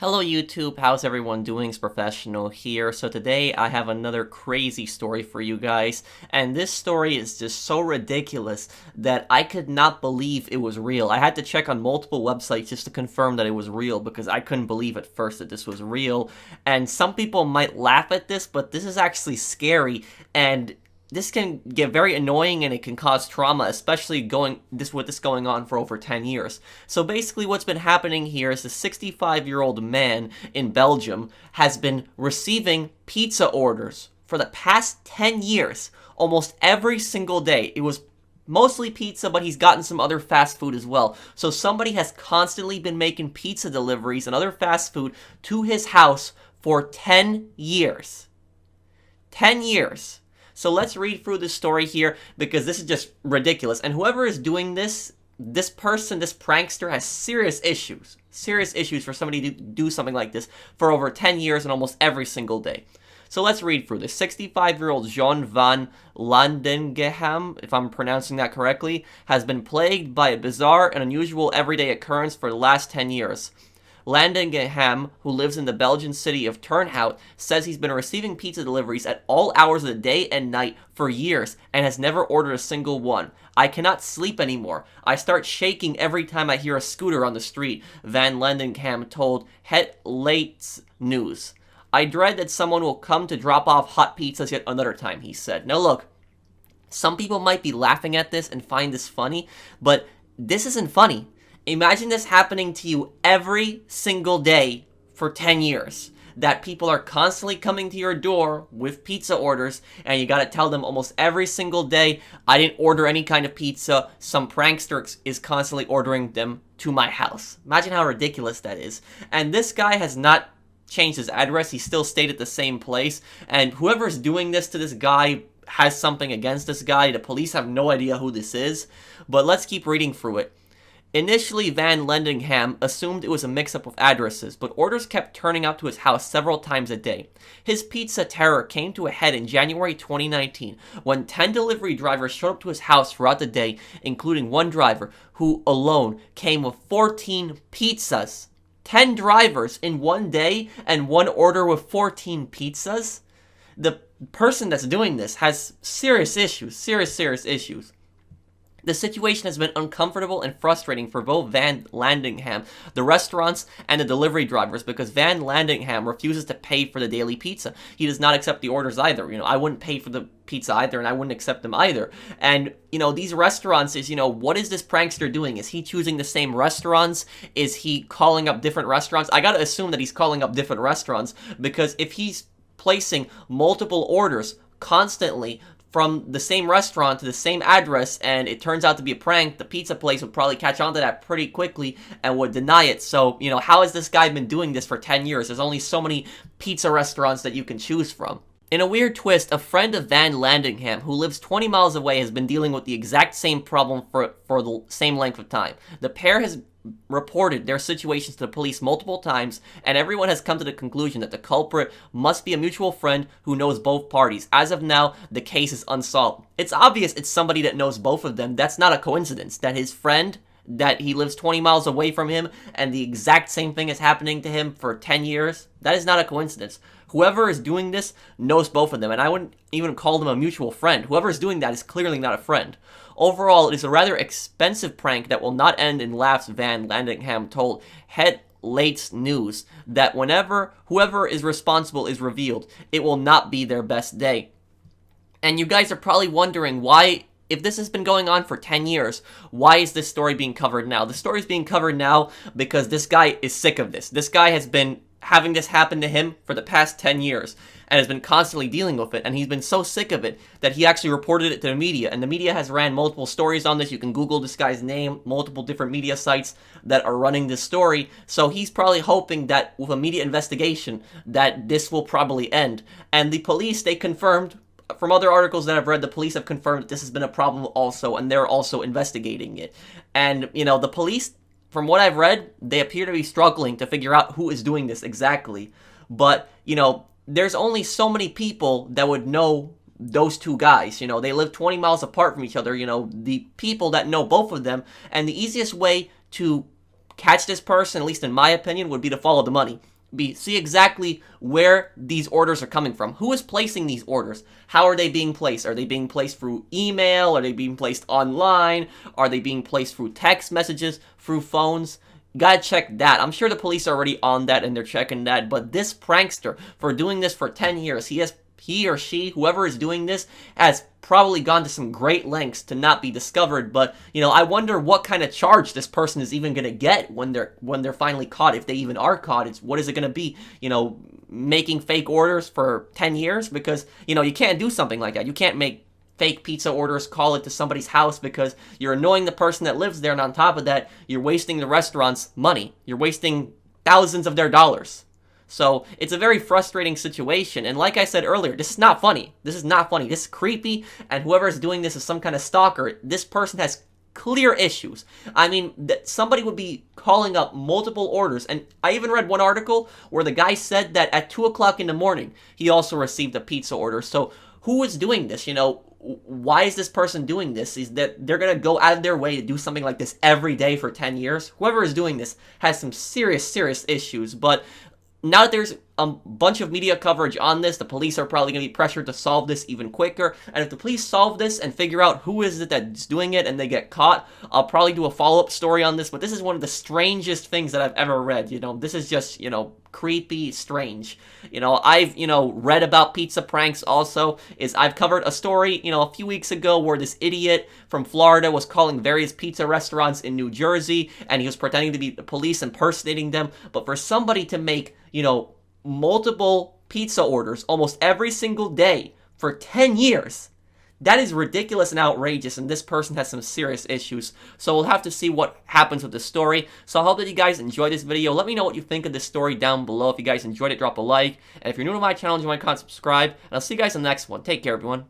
Hello YouTube, how's everyone doing? It's Professional here. So today I have another crazy story for you guys, and this story is just so ridiculous that I could not believe it was real. I had to check on multiple websites just to confirm that it was real because I couldn't believe at first that this was real. And some people might laugh at this, but this is actually scary, and this can get very annoying and it can cause trauma, especially with this going on for over 10 years. So basically what's been happening here is a 65-year-old man in Belgium has been receiving pizza orders for the past 10 years, almost every single day. It was mostly pizza, but he's gotten some other fast food as well. So somebody has constantly been making pizza deliveries and other fast food to his house for 10 years. 10 years. So let's read through this story here because this is just ridiculous. And whoever is doing this person, this prankster, has serious issues. Serious issues for somebody to do something like this for over 10 years and almost every single day. So let's read through this. 65-year-old Jean van Landengeham, if I'm pronouncing that correctly, has been plagued by a bizarre and unusual everyday occurrence for the last 10 years. Landengeham, who lives in the Belgian city of Turnhout, says he's been receiving pizza deliveries at all hours of the day and night for years and has never ordered a single one. I cannot sleep anymore. I start shaking every time I hear a scooter on the street, Van Landengeham told Het Laatste News. I dread that someone will come to drop off hot pizzas yet another time, he said. Now look, some people might be laughing at this and find this funny, but this isn't funny. Imagine this happening to you every single day for 10 years. That people are constantly coming to your door with pizza orders, and you gotta tell them almost every single day, I didn't order any kind of pizza. Some prankster is constantly ordering them to my house. Imagine how ridiculous that is. And this guy has not changed his address. He still stayed at the same place. And whoever's doing this to this guy has something against this guy. The police have no idea who this is. But let's keep reading through it. Initially, Van Landengeham assumed it was a mix-up of addresses, but orders kept turning up to his house several times a day. His pizza terror came to a head in January 2019, when 10 delivery drivers showed up to his house throughout the day, including one driver, who alone came with 14 pizzas. 10 drivers in one day, and one order with 14 pizzas? The person that's doing this has serious issues, serious issues. The situation has been uncomfortable and frustrating for both Van Landengeham, the restaurants, and the delivery drivers because Van Landengeham refuses to pay for the daily pizza. He does not accept the orders either. I wouldn't pay for the pizza either, and I wouldn't accept them either. And, these restaurants what is this prankster doing? Is he choosing the same restaurants? Is he calling up different restaurants? I gotta assume that he's calling up different restaurants because if he's placing multiple orders constantly from the same restaurant to the same address and it turns out to be a prank, the pizza place would probably catch on to that pretty quickly and would deny it. So, how has this guy been doing this for 10 years? There's only so many pizza restaurants that you can choose from. In a weird twist, a friend of Van Landengeham, who lives 20 miles away, has been dealing with the exact same problem for the same length of time. The pair has reported their situations to the police multiple times, and everyone has come to the conclusion that the culprit must be a mutual friend who knows both parties. As of now, the case is unsolved. It's obvious it's somebody that knows both of them. That's not a coincidence that his friend, that he lives 20 miles away from him, and the exact same thing is happening to him for 10 years. That is not a coincidence. Whoever is doing this knows both of them, and I wouldn't even call them a mutual friend. Whoever is doing that is clearly not a friend. Overall, it is a rather expensive prank that will not end in laughs, Van Landengeham told Het Laatste News that whoever is responsible is revealed, it will not be their best day. And you guys are probably wondering why, if this has been going on for 10 years, why is this story being covered now? The story is being covered now because this guy is sick of this. This guy has been having this happen to him for the past 10 years and has been constantly dealing with it, and he's been so sick of it that he actually reported it to the media, and the media has ran multiple stories on this. You can Google this guy's name, multiple different media sites that are running this story, so he's probably hoping that with a media investigation that this will probably end. And the police, they confirmed, from other articles that I've read, the police have confirmed that this has been a problem also, and they're also investigating it. And, the police, from what I've read, they appear to be struggling to figure out who is doing this exactly. But, there's only so many people that would know those two guys. They live 20 miles apart from each other, the people that know both of them. And the easiest way to catch this person, at least in my opinion, would be to follow the money. See exactly where these orders are coming from. Who is placing these orders? How are they being placed? Are they being placed through email? Are they being placed online? Are they being placed through text messages, through phones? Gotta check that. I'm sure the police are already on that and they're checking that. But this prankster, for doing this for 10 years, he or she, whoever is doing this, has probably gone to some great lengths to not be discovered. But, you know, I wonder what kind of charge this person is even going to get when they're finally caught, if they even are caught. What is it going to be? You know, making fake orders for 10 years? Because, you know, you can't do something like that. You can't make fake pizza orders, call it to somebody's house, because you're annoying the person that lives there, and on top of that, you're wasting the restaurant's money. You're wasting thousands of their dollars. So it's a very frustrating situation, and like I said earlier, this is not funny. This is not funny. This is creepy, and whoever is doing this is some kind of stalker. This person has clear issues. I mean, somebody would be calling up multiple orders, and I even read one article where the guy said that at 2 o'clock in the morning, he also received a pizza order. So who is doing this? You know, why is this person doing this? Is that they're going to go out of their way to do something like this every day for 10 years? Whoever is doing this has some serious issues, but now that there's a bunch of media coverage on this, the police are probably going to be pressured to solve this even quicker. And if the police solve this and figure out who is it that's doing it and they get caught, I'll probably do a follow-up story on this. But this is one of the strangest things that I've ever read. You know, this is just, you know, creepy, strange. You know, I've, you know, read about pizza pranks also. I've covered a story, you know, a few weeks ago where this idiot from Florida was calling various pizza restaurants in New Jersey, and he was pretending to be the police, impersonating them. But for somebody to make, you know, multiple pizza orders almost every single day for 10 years, that is ridiculous and outrageous, and this person has some serious issues. So we'll have to see what happens with the story. So I hope that you guys enjoyed this video. Let me know what you think of this story down below. If you guys enjoyed it, drop a like. And if you're new to my channel, join, comment, subscribe. And I'll see you guys in the next one. Take care, everyone.